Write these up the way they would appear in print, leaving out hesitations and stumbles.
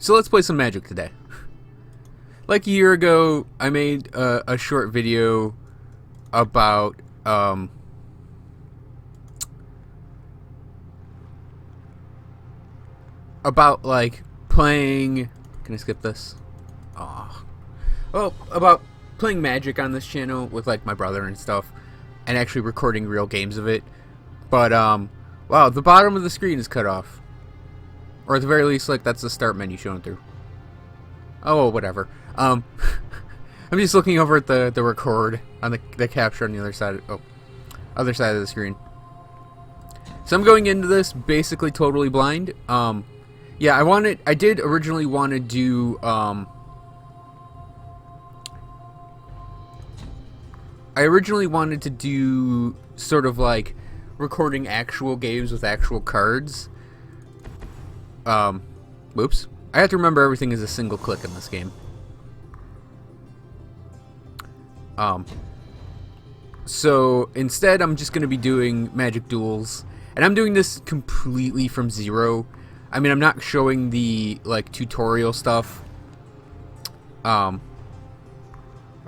So let's play some Magic today. Like a year ago, I made a short video about like playing. Can I skip this? Oh, about playing Magic on this channel with like my brother and stuff, and actually recording real games of it. But wow, the bottom of the screen is cut off, or at the very least, like that's the start menu showing through. Oh, whatever. I'm just looking over at the record on the capture on the other side. Other side of the screen. So I'm going into this basically totally blind. Yeah, I did originally want to do sort of like recording actual games with actual cards. Whoops. I have to remember everything is a single click in this game. So instead I'm just going to be doing Magic Duels, and I'm doing this completely from zero. I mean, I'm not showing the like tutorial stuff. I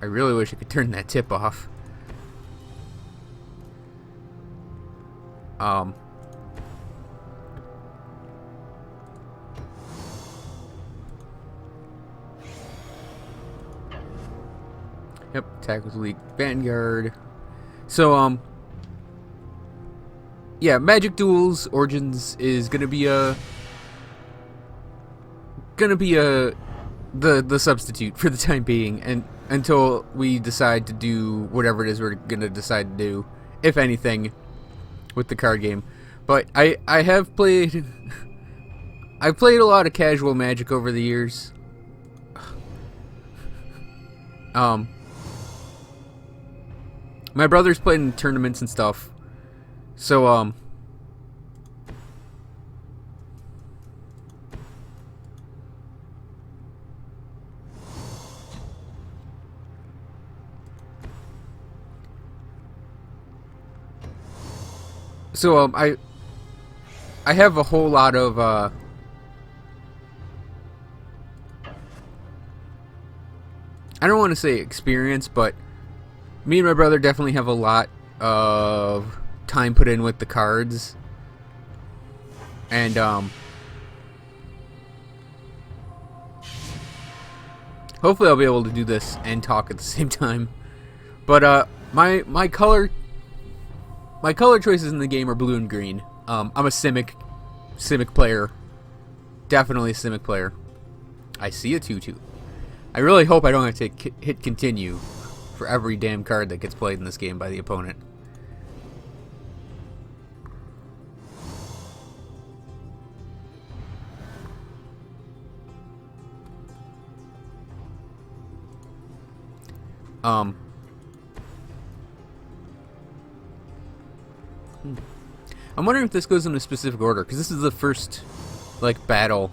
really wish I could turn that tip off. Yep, attack with Elite Vanguard. So, yeah, Magic Duels Origins is gonna be the substitute for the time being, and until we decide to do whatever it is we're gonna decide to do, if anything, with the card game. But I have played I've played a lot of casual Magic over the years. My brother's played in tournaments and stuff. So, I have a whole lot of, I don't want to say experience, but me and my brother definitely have a lot of time put in with the cards, and hopefully I'll be able to do this and talk at the same time. But my color choices in the game are blue and green. I'm a Simic player, definitely a Simic player. I see a 2/2. I really hope I don't have to hit continue for every damn card that gets played in this game by the opponent. I'm wondering if this goes in a specific order, because this is the first, like, battle,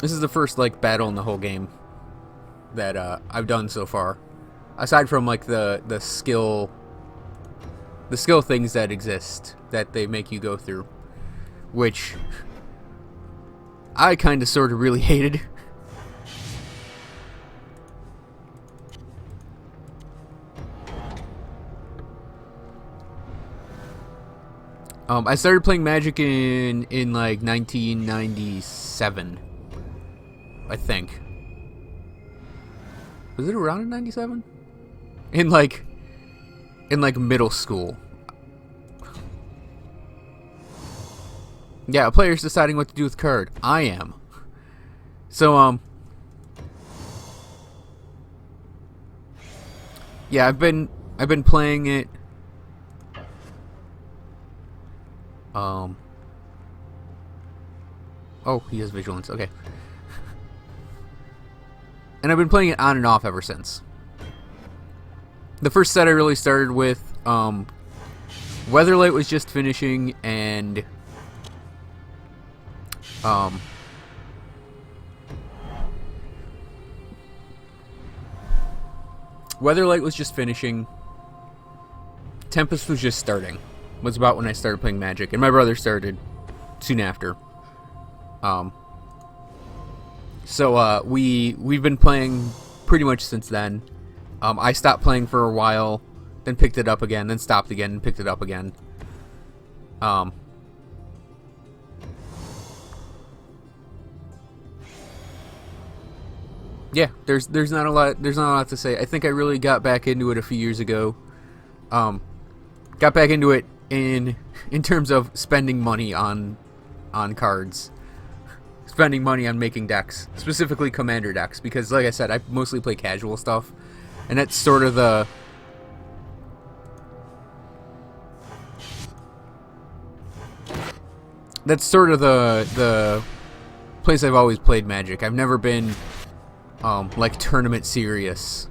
this is the first, like, battle in the whole game that, I've done so far. Aside from, like, the skill things that exist, that they make you go through. Which I kinda sorta really hated. I started playing Magic in like 1997, I think. Was it around in 97? In like middle school. Yeah, a player's deciding what to do with the card. I am. So yeah, I've been playing it. Oh, he has vigilance. Okay. And I've been playing it on and off ever since. The first set I really started with, Weatherlight was just finishing, and Weatherlight was just finishing. Tempest was just starting. Was about when I started playing Magic, and my brother started soon after. So we've been playing pretty much since then. I stopped playing for a while, then picked it up again, then stopped again and picked it up again. Yeah, there's not a lot to say. I think I really got back into it a few years ago. Got back into it in terms of spending money on cards. Spending money on making decks, specifically commander decks, because like I said, I mostly play casual stuff, and that's sort of the place I've always played Magic. I've never been like tournament serious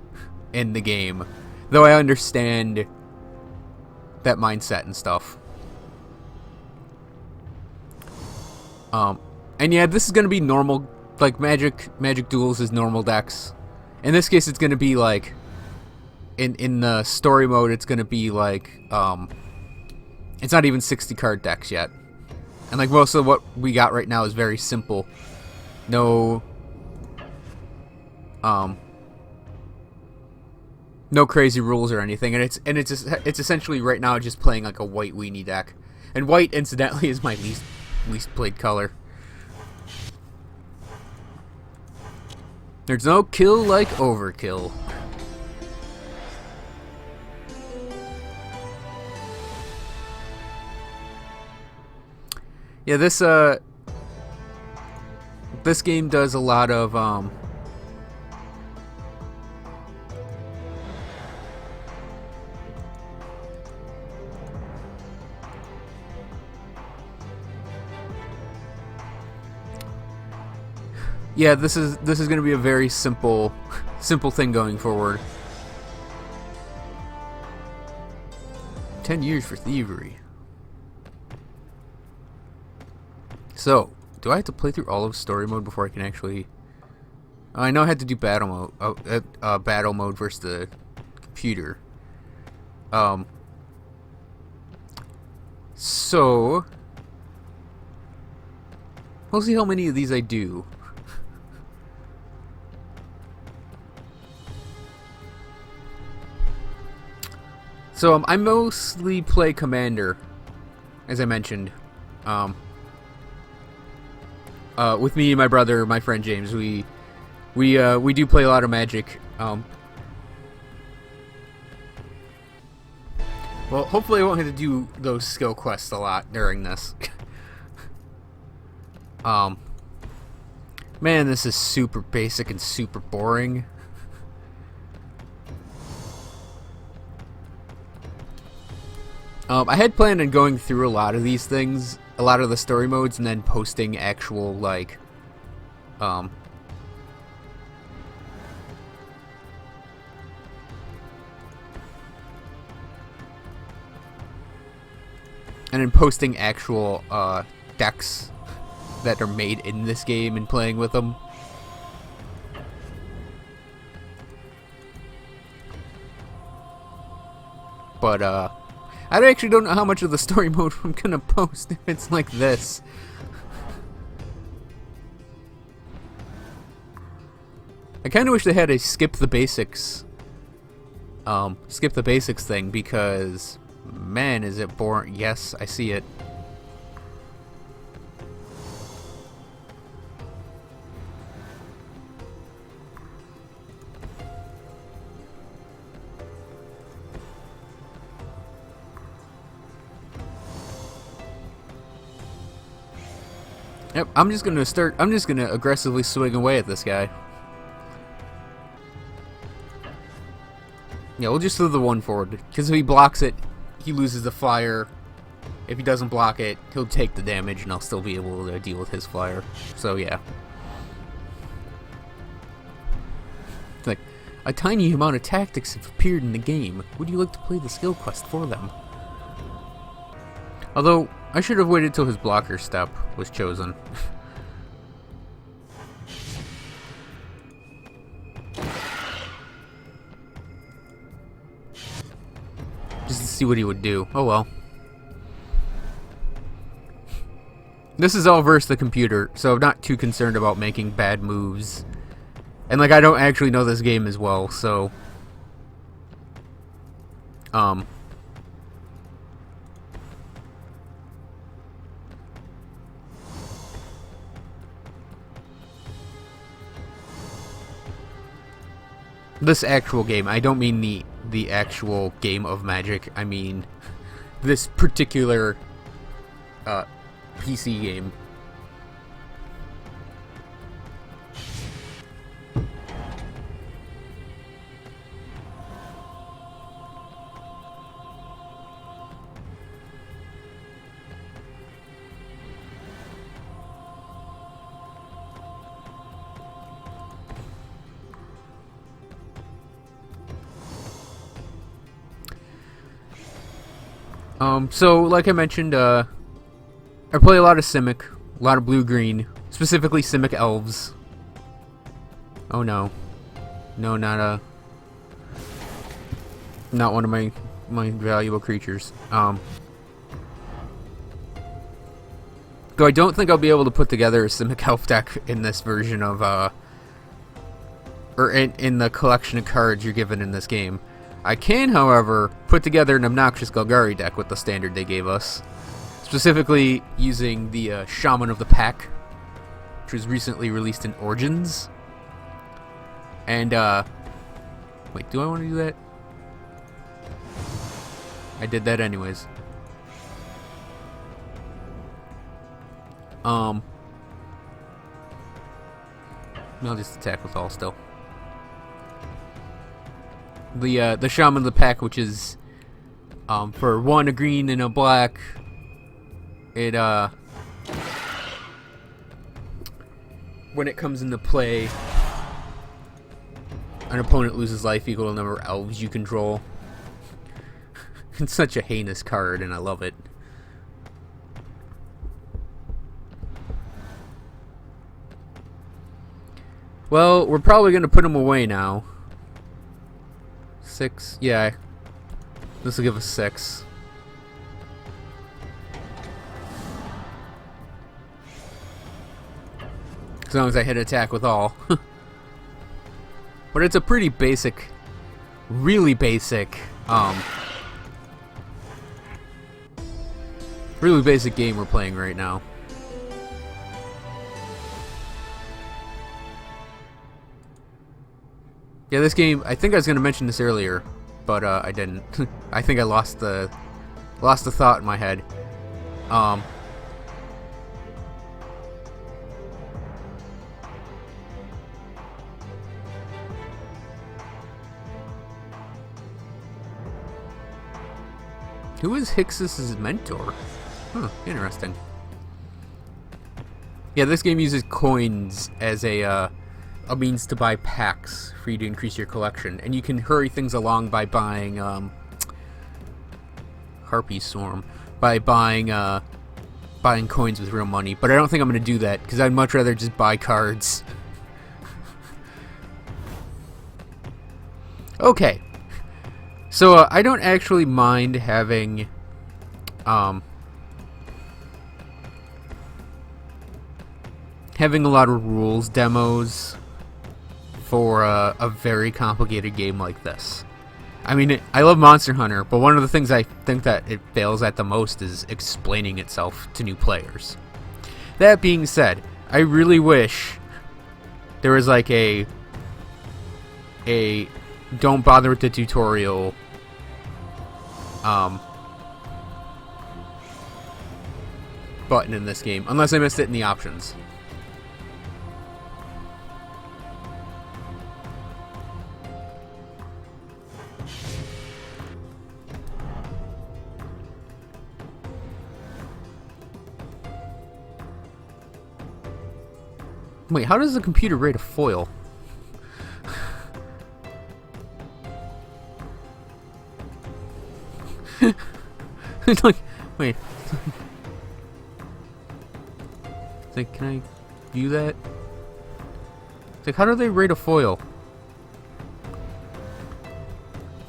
in the game, though I understand that mindset and stuff. And yeah, this is gonna be normal, like Magic Duels is normal decks. In this case, it's gonna be like, in the story mode, it's gonna be like, it's not even 60 card decks yet. And like most of what we got right now is very simple. No crazy rules or anything, and it's essentially right now just playing like a white weenie deck. And white, incidentally, is my least played color. There's no kill like overkill. Yeah, this game does a lot of yeah, this is going to be a very simple thing going forward. 10 years for thievery. So, do I have to play through all of story mode before I can actually? I know I had to do battle mode. Battle mode versus the computer. So we'll see how many of these I do. So I mostly play Commander, as I mentioned. With me and my brother, my friend James, we do play a lot of Magic. Well, hopefully I won't have to do those skill quests a lot during this. Man, this is super basic and super boring. I had planned on going through a lot of these things, a lot of the story modes, and then posting actual, like, and then posting actual decks that are made in this game and playing with them. But I actually don't know how much of the story mode I'm gonna post if it's like this. I kind of wish they had a skip the basics thing, because man, is it boring. Yes, I see it. Yep, I'm just gonna aggressively swing away at this guy. Yeah, we'll just throw the one forward, because if he blocks it, he loses the flyer. If he doesn't block it, he'll take the damage, and I'll still be able to deal with his flyer. So yeah. It's like, a tiny amount of tactics have appeared in the game. Would you like to play the skill quest for them? Although, I should have waited till his blocker step was chosen. Just to see what he would do. Oh well. This is all versus the computer, so I'm not too concerned about making bad moves. And, like, I don't actually know this game as well, so... This actual game, I don't mean the actual game of Magic, I mean this particular PC game. So, like I mentioned, I play a lot of Simic, a lot of blue-green, specifically Simic Elves. Oh no. No, not one of my valuable creatures. Though I don't think I'll be able to put together a Simic Elf deck in this version of, or in the collection of cards you're given in this game. I can, however, put together an obnoxious Golgari deck with the standard they gave us. Specifically using the Shaman of the Pack, which was recently released in Origins. And, wait, do I want to do that? I did that anyways. I'll just attack with all still. The Shaman of the Pack, which is for 1 a green and a black, it when it comes into play, an opponent loses life equal to the number of elves you control. It's such a heinous card, and I love it. Well, we're probably gonna put him away now. 6, yeah. This will give us 6. As long as I hit attack with all. But it's a pretty basic, really basic, really basic game we're playing right now. Yeah, this game, I think I was going to mention this earlier, but I didn't. I think I lost the thought in my head. Who is Hixus's mentor? Huh, interesting. Yeah, this game uses coins as a means to buy packs for you to increase your collection, and you can hurry things along by buying Harpy Swarm, by buying coins with real money. But I don't think I'm going to do that because I'd much rather just buy cards. Okay, so I don't actually mind having having a lot of rules demos for a very complicated game like this. I mean, I love Monster Hunter, but one of the things I think that it fails at the most is explaining itself to new players. That being said, I really wish there was like a don't bother with the tutorial button in this game, unless I missed it in the options. Wait, how does the computer rate a foil? It's like, wait. It's like, can I view that? It's like, how do they rate a foil?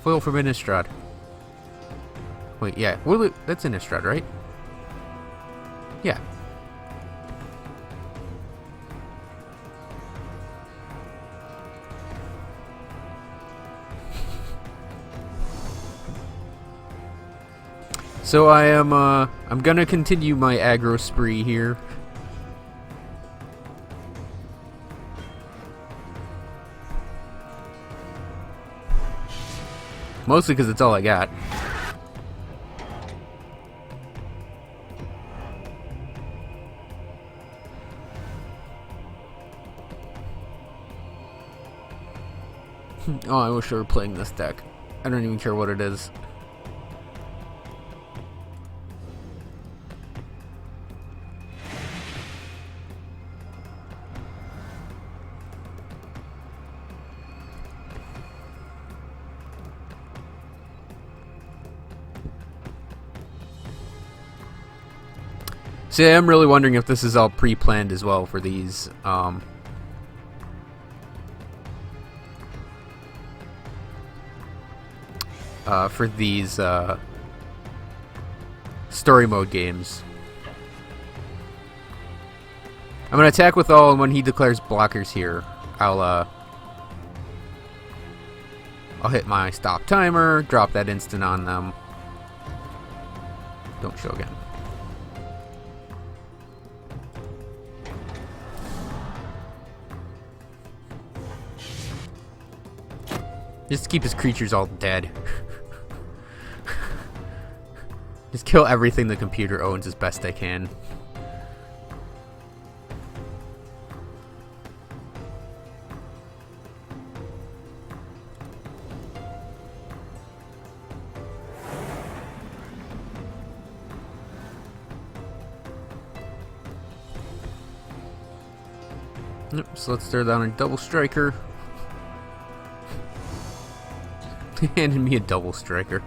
Foil from Innistrad. Wait, yeah. Well, that's Innistrad, right? Yeah. So I'm gonna continue my aggro spree here. Mostly because it's all I got. Oh, I wish I were playing this deck. I don't even care what it is. See, I'm really wondering if this is all pre-planned as well for these, story mode games. I'm gonna attack with all, and when he declares blockers here, I'll hit my stop timer, drop that instant on them. Don't show again. Just to keep his creatures all dead. Just kill everything the computer owns as best I can. Yep, so let's throw down a double striker. He handed me a double striker.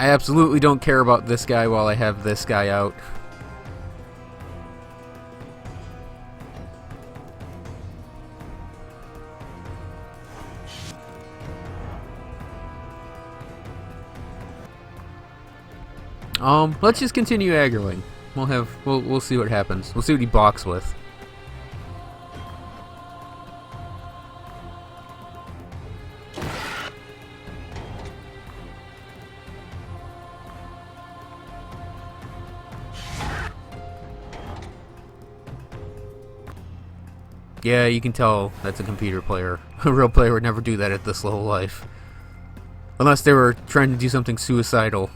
I absolutely don't care about this guy while I have this guy out. Let's just continue aggroing. We'll see what happens. We'll see what he blocks with. Yeah, you can tell that's a computer player. A real player would never do that at this level of life. Unless they were trying to do something suicidal.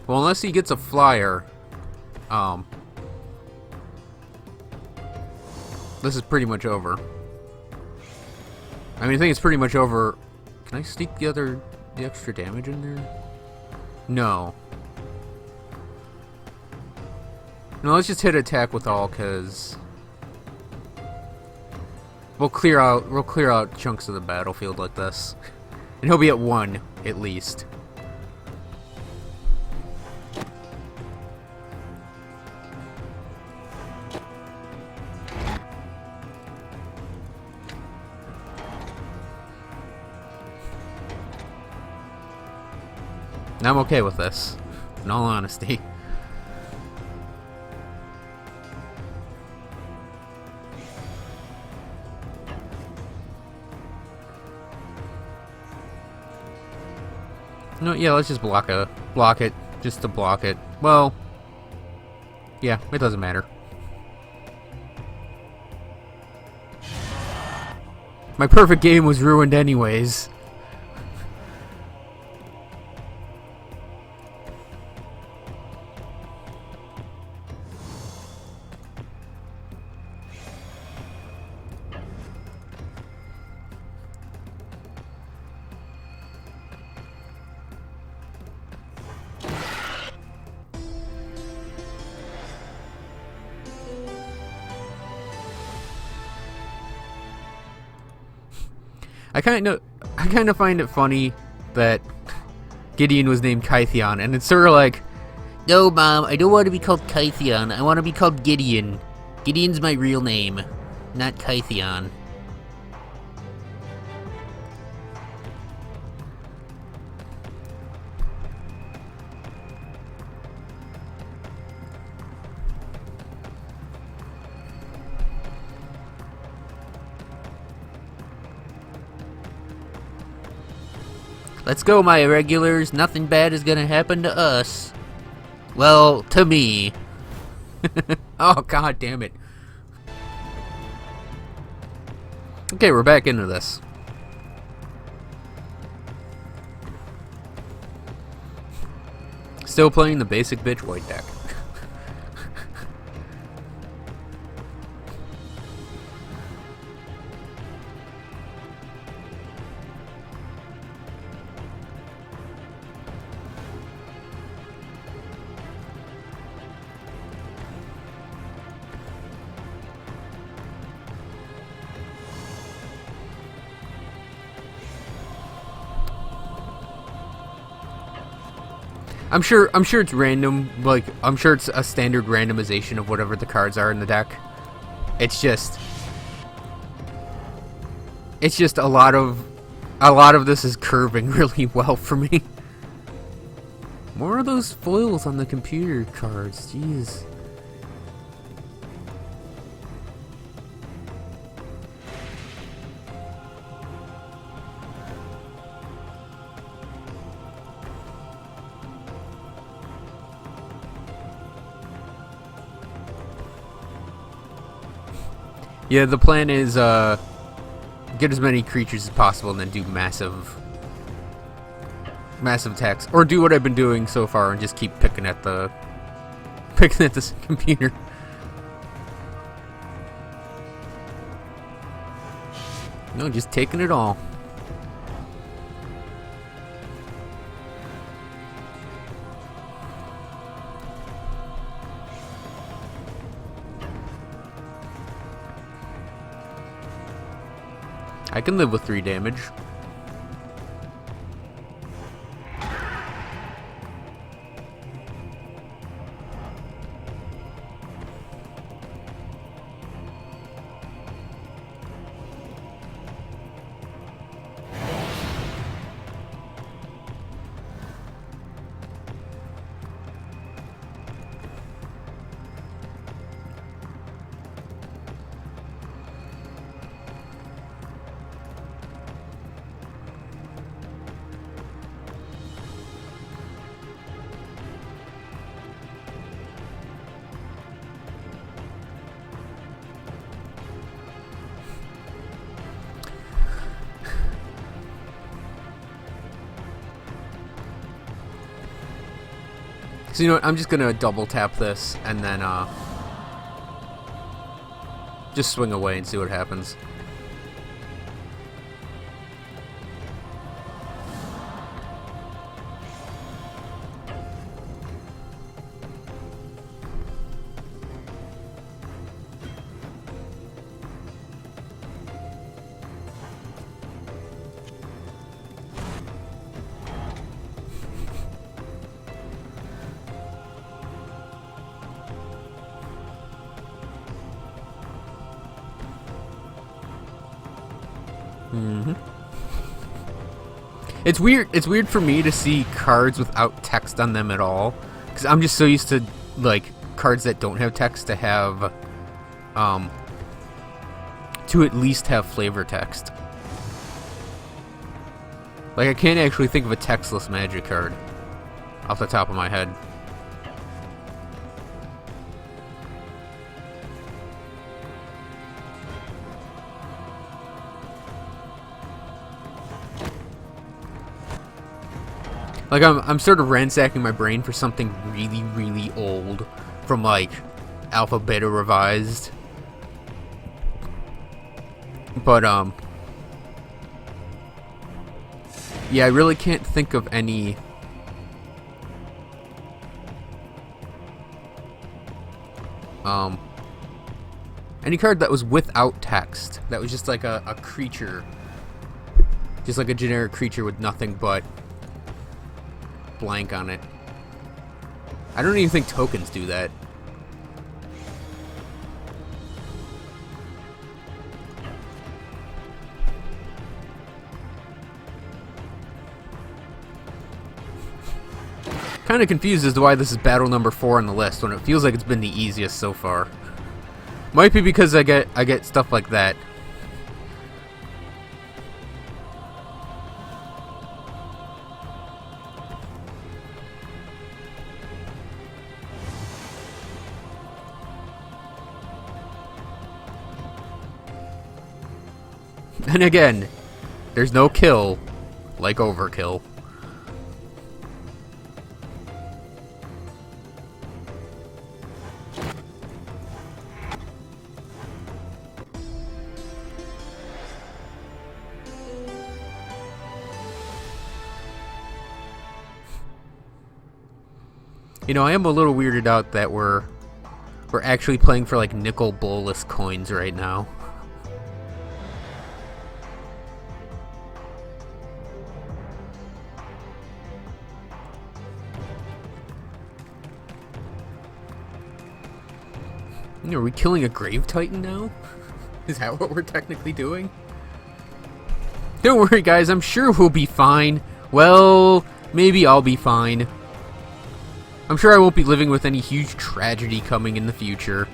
Well, unless he gets a flyer, this is pretty much over. I mean, I think it's pretty much over. Can I sneak the extra damage in there? No. No, let's just hit attack with all, cause we'll clear out chunks of the battlefield like this, and he'll be at 1 at least. I'm okay with this, in all honesty. No, yeah, let's just block it, just to block it. Well, yeah, it doesn't matter. My perfect game was ruined anyways. I kind of find it funny that Gideon was named Kytheon, and it's sort of like, no, Mom, I don't want to be called Kytheon. I want to be called Gideon. Gideon's my real name, not Kytheon. Let's go, my irregulars. Nothing bad is gonna happen to us. Well, to me. Oh, god damn it. Okay, we're back into this. Still playing the basic bitch white deck. I'm sure it's random, like, I'm sure it's a standard randomization of whatever the cards are in the deck. It's just a lot of this is curving really well for me. More of those foils on the computer cards, jeez. Yeah, the plan is get as many creatures as possible and then do massive attacks, or do what I've been doing so far and just keep picking at this computer. No, just taking it all. I can live with 3 damage. So you know what, I'm just gonna double tap this and then just swing away and see what happens. It's weird. It's weird for me to see cards without text on them at all, because I'm just so used to like cards that don't have text to have, to at least have flavor text. Like I can't actually think of a textless Magic card off the top of my head. Like, I'm sort of ransacking my brain for something really, really old from, like, Alpha Beta Revised. But, yeah, I really can't think of any... any card that was without text. That was just, like, a creature Just like a generic creature with nothing but blank on it. I don't even think tokens do that. Kind of confused as to why this is battle number 4 on the list when it feels like it's been the easiest so far. Might be because I get stuff like that. And again, there's no kill like overkill. You know, I am a little weirded out that we're actually playing for like nickel bolus coins right now. Are we killing a grave titan now? Is that what we're technically doing? Don't worry guys, I'm sure we'll be fine. Well, maybe I'll be fine. I'm sure I won't be living with any huge tragedy coming in the future.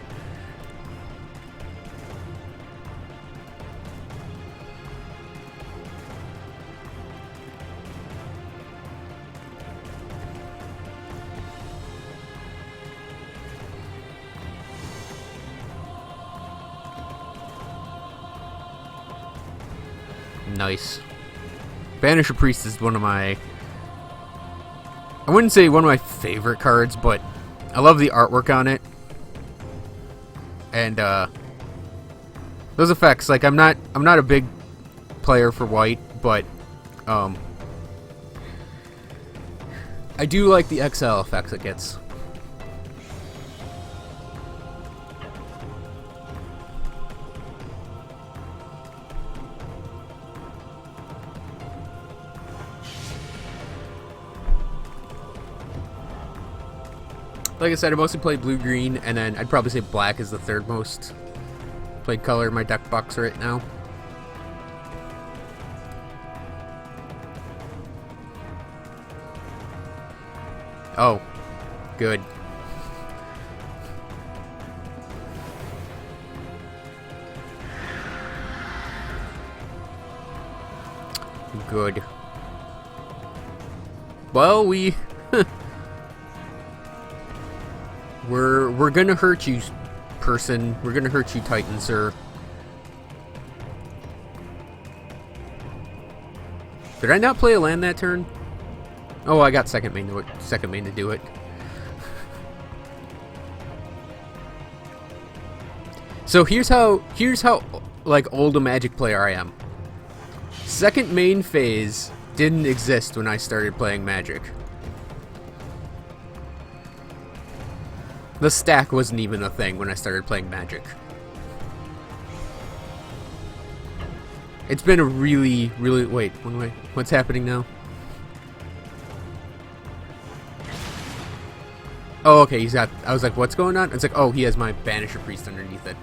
Nice. Banisher Priest is one of my... I wouldn't say one of my favorite cards, but I love the artwork on it. And those effects, like I'm not a big player for white, but I do like the XL effects it gets. Like I said, I mostly play blue-green, and then I'd probably say black is the third most played color in my deck box right now. Oh, good. Good. Well, We're gonna hurt you, person. We're gonna hurt you, Titan, sir. Did I not play a land that turn? Oh, I got second main to do it. So here's how like old a Magic player I am. Second main phase didn't exist when I started playing Magic. The stack wasn't even a thing when I started playing Magic. It's been a really... Wait, what's happening now? Oh, okay, he's got... I was like, what's going on? It's like, oh, he has my Banisher Priest underneath it.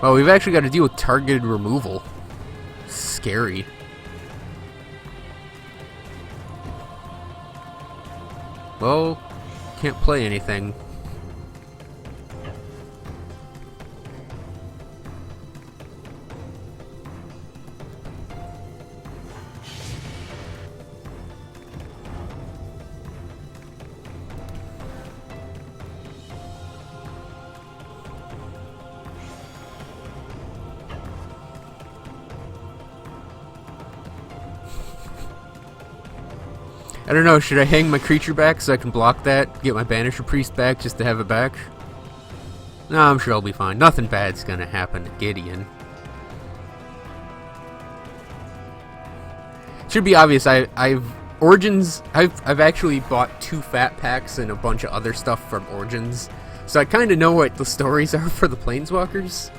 Well, we've actually got to deal with targeted removal. Scary. Well, can't play anything. I don't know, should I hang my creature back so I can block that, get my Banisher Priest back just to have it back? No, I'm sure I'll be fine. Nothing bad's gonna happen to Gideon. Should be obvious, I've actually bought 2 fat packs and a bunch of other stuff from Origins. So I kind of know what the stories are for the Planeswalkers.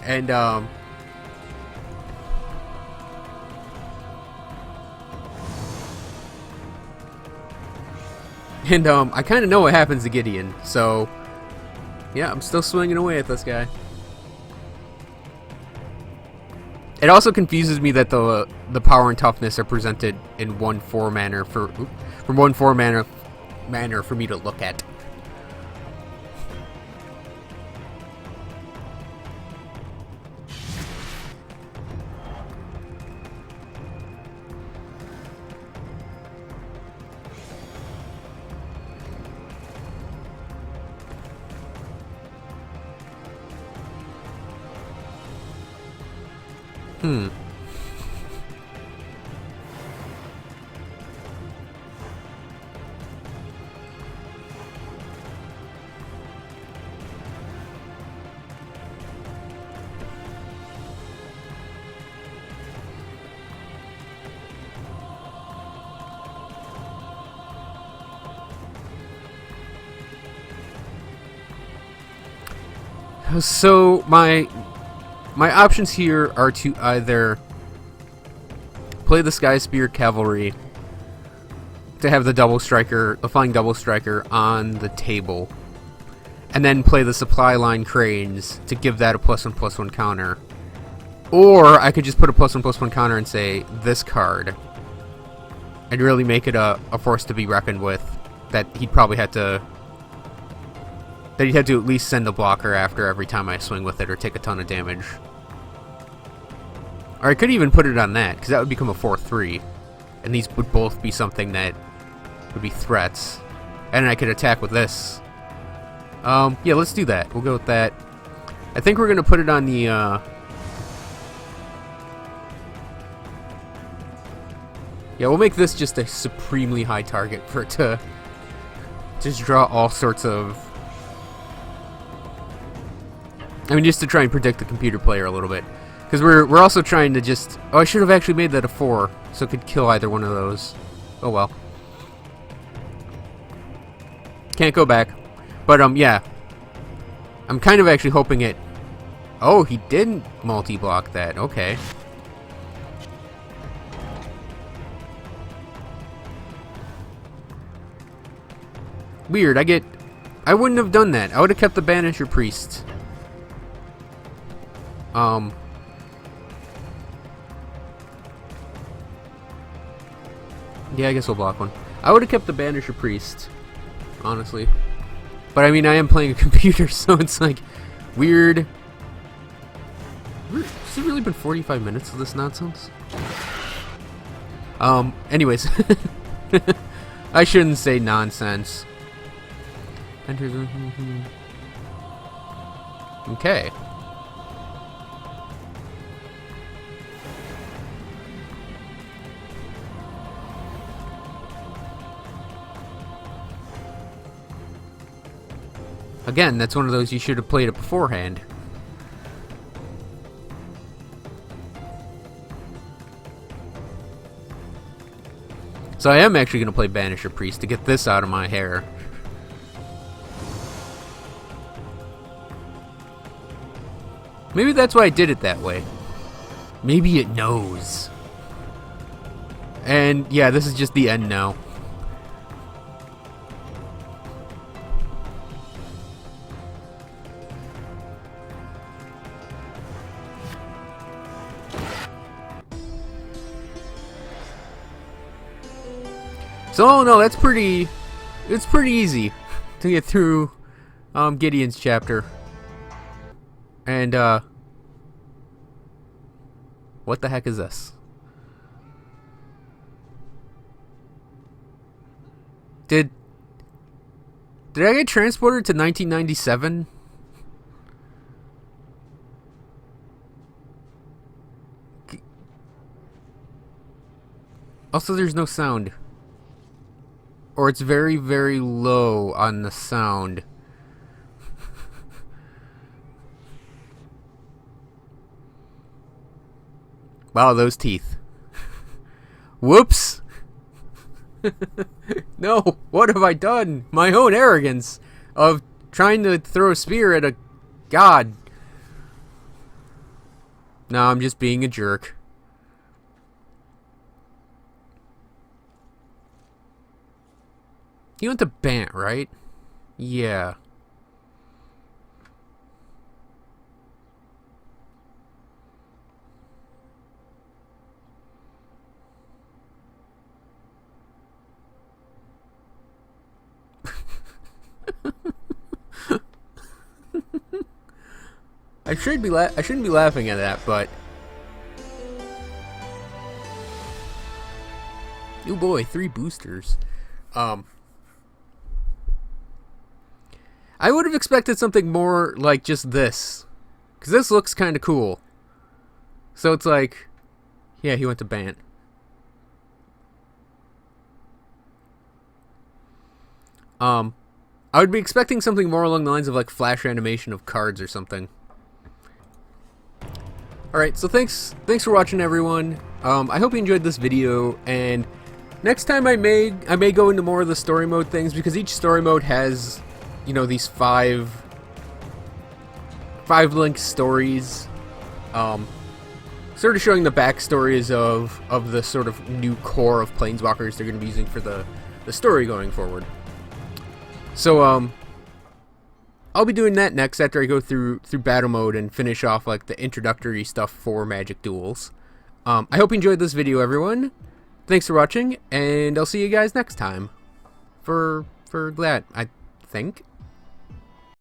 And, I kind of know what happens to Gideon. So, yeah, I'm still swinging away at this guy. It also confuses me that the power and toughness are presented in one 4 manner from one 4 manner for me to look at. So my options here are to either play the Sky Spear Cavalry to have the flying double striker on the table, and then play the supply line Cranes to give that a +1/+1 counter. Or I could just put a +1/+1 counter and say this card, and really make it a force to be reckoned with. That he'd have to at least send a blocker after every time I swing with it or take a ton of damage. Or I could even put it on that, because that would become a 4/3. And these would both be something that would be threats. And I could attack with this. Yeah, let's do that. We'll go with that. I think we're going to put it on the... Yeah, we'll make this just a supremely high target for it to just draw all sorts of... I mean, just to try and predict the computer player a little bit. Because we're also trying to just... Oh, I should have actually made that a 4, so it could kill either one of those. Oh well. Can't go back. But, yeah. I'm kind of actually hoping it... Oh, he didn't multi-block that. Okay. Weird, I wouldn't have done that. I would have kept the Banisher Priest. Yeah, I guess we'll block one. I would have kept the Banisher Priest, honestly. But I mean, I am playing a computer, so it's like weird. Has it really been 45 minutes of this nonsense? Anyways. I shouldn't say nonsense. Enter the... Okay. Again, that's one of those you should have played it beforehand. So I am actually going to play Banisher Priest to get this out of my hair. Maybe that's why I did it that way. Maybe it knows. And yeah, this is just the end now. So, oh no, it's pretty easy to get through Gideon's chapter. And, what the heck is this? Did I get transported to 1997? Also, there's no sound. Or it's very, very low on the sound. Wow, those teeth. Whoops! No, what have I done? My own arrogance of trying to throw a spear at a god. No, I'm just being a jerk. He went to Bant, right? Yeah. I shouldn't be laughing at that, but oh boy, 3 boosters. I would have expected something more like just this, because this looks kind of cool. So it's like, yeah, he went to Bant. I would be expecting something more along the lines of like flash animation of cards or something. Alright, so thanks for watching, everyone. I hope you enjoyed this video, and next time I may go into more of the story mode things, because each story mode has, you know, these five link stories, sort of showing the backstories of the sort of new core of planeswalkers they're going to be using for the story going forward. So I'll be doing that next after I go through battle mode and finish off like the introductory stuff for Magic Duels. I hope you enjoyed this video, everyone. Thanks for watching, and I'll see you guys next time for that, I think.